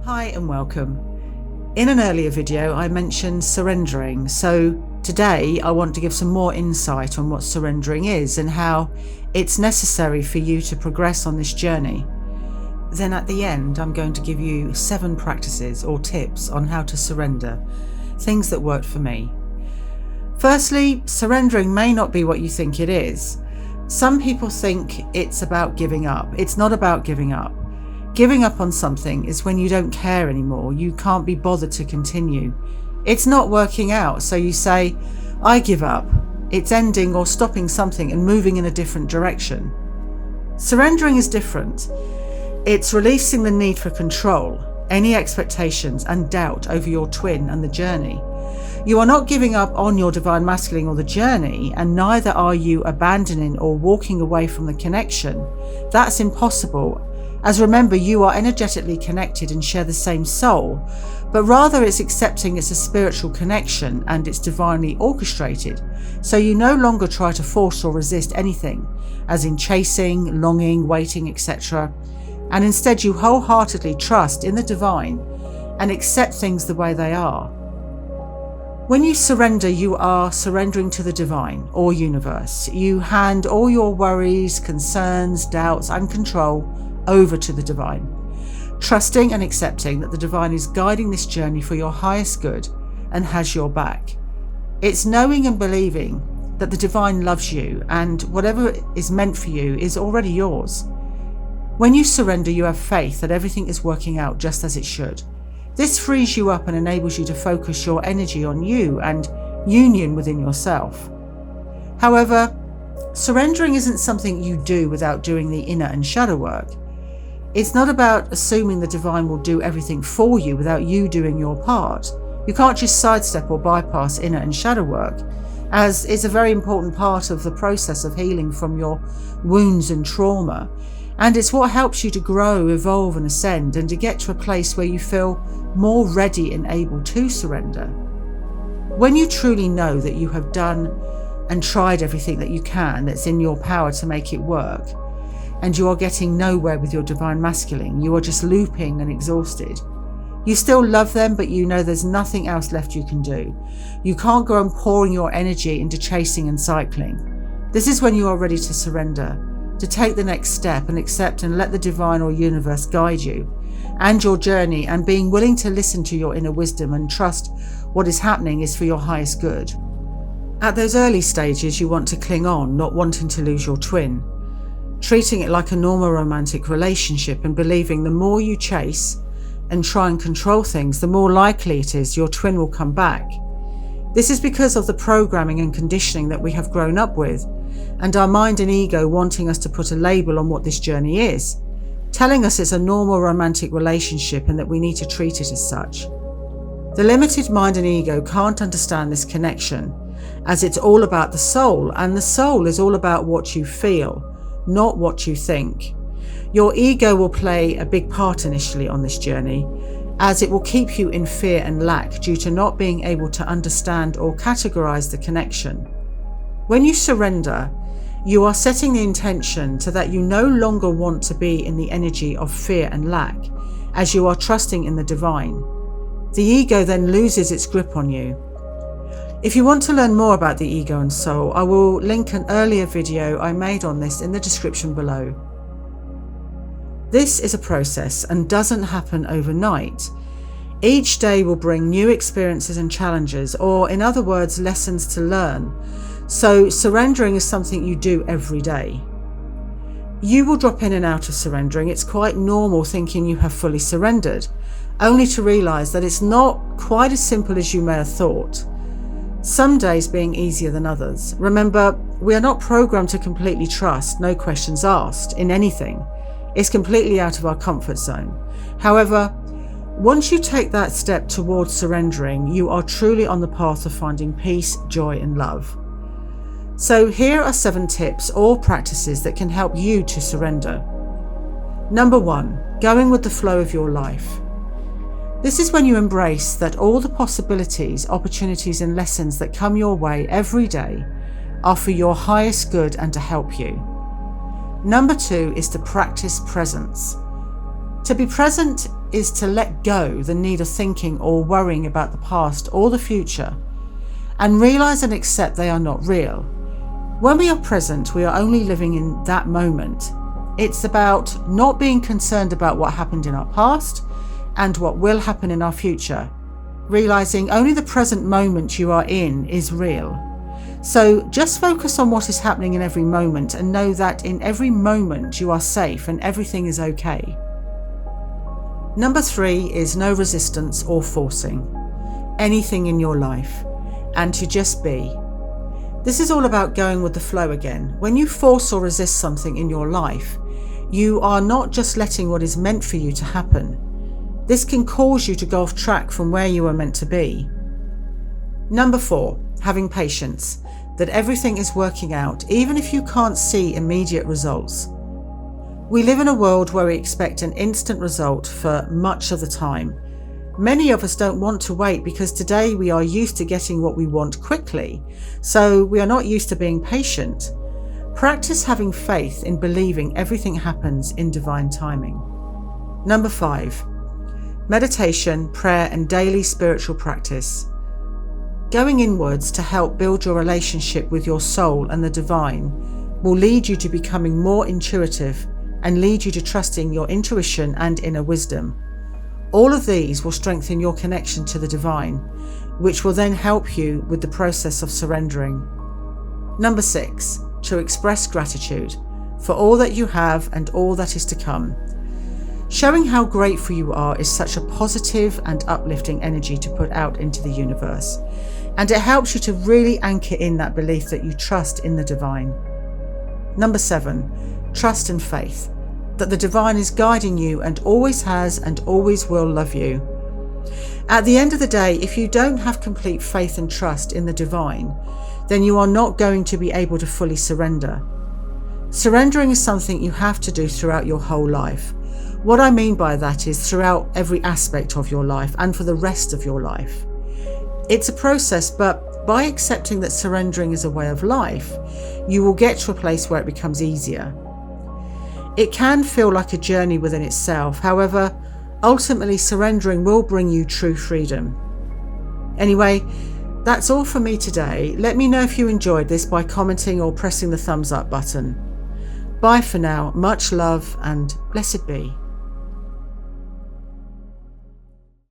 Hi and welcome. In an earlier video I mentioned surrendering, so today I want to give some more insight on what surrendering is and how it's necessary for you to progress on this journey. Then at the end I'm going to give you 7 practices or tips on how to surrender, things that worked for me. Firstly, surrendering may not be what you think it is. Some people think it's about giving up. It's not about giving up. Giving up on something is when you don't care anymore, you can't be bothered to continue. It's not working out, so you say, I give up. It's ending or stopping something and moving in a different direction. Surrendering is different. It's releasing the need for control, any expectations and doubt over your twin and the journey. You are not giving up on your divine masculine or the journey, and neither are you abandoning or walking away from the connection. That's impossible. As remember, you are energetically connected and share the same soul, but rather it's accepting it's a spiritual connection and it's divinely orchestrated. So you no longer try to force or resist anything, as in chasing, longing, waiting, etc. And instead you wholeheartedly trust in the divine and accept things the way they are. When you surrender, you are surrendering to the divine or universe. You hand all your worries, concerns, doubts and control over to the divine, trusting and accepting that the divine is guiding this journey for your highest good and has your back. It's knowing and believing that the divine loves you and whatever is meant for you is already yours. When you surrender, you have faith that everything is working out just as it should. This frees you up and enables you to focus your energy on you and union within yourself. However, surrendering isn't something you do without doing the inner and shadow work. It's not about assuming the divine will do everything for you without you doing your part. You can't just sidestep or bypass inner and shadow work, as it's a very important part of the process of healing from your wounds and trauma. And it's what helps you to grow, evolve and ascend, and to get to a place where you feel more ready and able to surrender. When you truly know that you have done and tried everything that you can that's in your power to make it work, and you are getting nowhere with your divine masculine, you are just looping and exhausted. You still love them, but you know there's nothing else left you can do. You can't go on pouring your energy into chasing and cycling. This is when you are ready to surrender, to take the next step and accept and let the divine or universe guide you and your journey, and being willing to listen to your inner wisdom and trust what is happening is for your highest good. At those early stages, you want to cling on, not wanting to lose your twin, treating it like a normal romantic relationship and believing the more you chase and try and control things, the more likely it is your twin will come back. This is because of the programming and conditioning that we have grown up with, and our mind and ego wanting us to put a label on what this journey is, telling us it's a normal romantic relationship and that we need to treat it as such. The limited mind and ego can't understand this connection, as it's all about the soul, and the soul is all about what you feel, not what you think. Your ego will play a big part initially on this journey, as it will keep you in fear and lack due to not being able to understand or categorize the connection. When you surrender, you are setting the intention to that you no longer want to be in the energy of fear and lack, as you are trusting in the divine. The ego then loses its grip on you. If you want to learn more about the ego and soul, I will link an earlier video I made on this in the description below. This is a process and doesn't happen overnight. Each day will bring new experiences and challenges, or in other words, lessons to learn. So surrendering is something you do every day. You will drop in and out of surrendering. It's quite normal thinking you have fully surrendered, only to realize that it's not quite as simple as you may have thought. Some days being easier than others. Remember, we are not programmed to completely trust, no questions asked, in anything. It's completely out of our comfort zone. However, once you take that step towards surrendering, you are truly on the path of finding peace, joy and love. So here are 7 tips or practices that can help you to surrender. Number 1, going with the flow of your life. This is when you embrace that all the possibilities, opportunities and lessons that come your way every day are for your highest good and to help you. Number 2 is to practice presence. To be present is to let go the need of thinking or worrying about the past or the future, and realize and accept they are not real. When we are present, we are only living in that moment. It's about not being concerned about what happened in our past and what will happen in our future, realizing only the present moment you are in is real. So just focus on what is happening in every moment and know that in every moment you are safe and everything is okay. Number 3 is no resistance or forcing anything in your life, and to just be. This is all about going with the flow again. When you force or resist something in your life, you are not just letting what is meant for you to happen. This can cause you to go off track from where you are meant to be. Number 4, having patience, that everything is working out, even if you can't see immediate results. We live in a world where we expect an instant result for much of the time. Many of us don't want to wait because today we are used to getting what we want quickly, so we are not used to being patient. Practice having faith in believing everything happens in divine timing. Number 5, meditation, prayer, and daily spiritual practice. Going inwards to help build your relationship with your soul and the divine will lead you to becoming more intuitive and lead you to trusting your intuition and inner wisdom. All of these will strengthen your connection to the divine, which will then help you with the process of surrendering. Number 6, to express gratitude for all that you have and all that is to come. Showing how grateful you are is such a positive and uplifting energy to put out into the universe, and it helps you to really anchor in that belief that you trust in the divine. Number 7, trust and faith, that the divine is guiding you and always has and always will love you. At the end of the day, if you don't have complete faith and trust in the divine, then you are not going to be able to fully surrender. Surrendering is something you have to do throughout your whole life. What I mean by that is throughout every aspect of your life and for the rest of your life. It's a process, but by accepting that surrendering is a way of life, you will get to a place where it becomes easier. It can feel like a journey within itself. However, ultimately surrendering will bring you true freedom. Anyway, that's all for me today. Let me know if you enjoyed this by commenting or pressing the thumbs up button. Bye for now, much love and blessed be.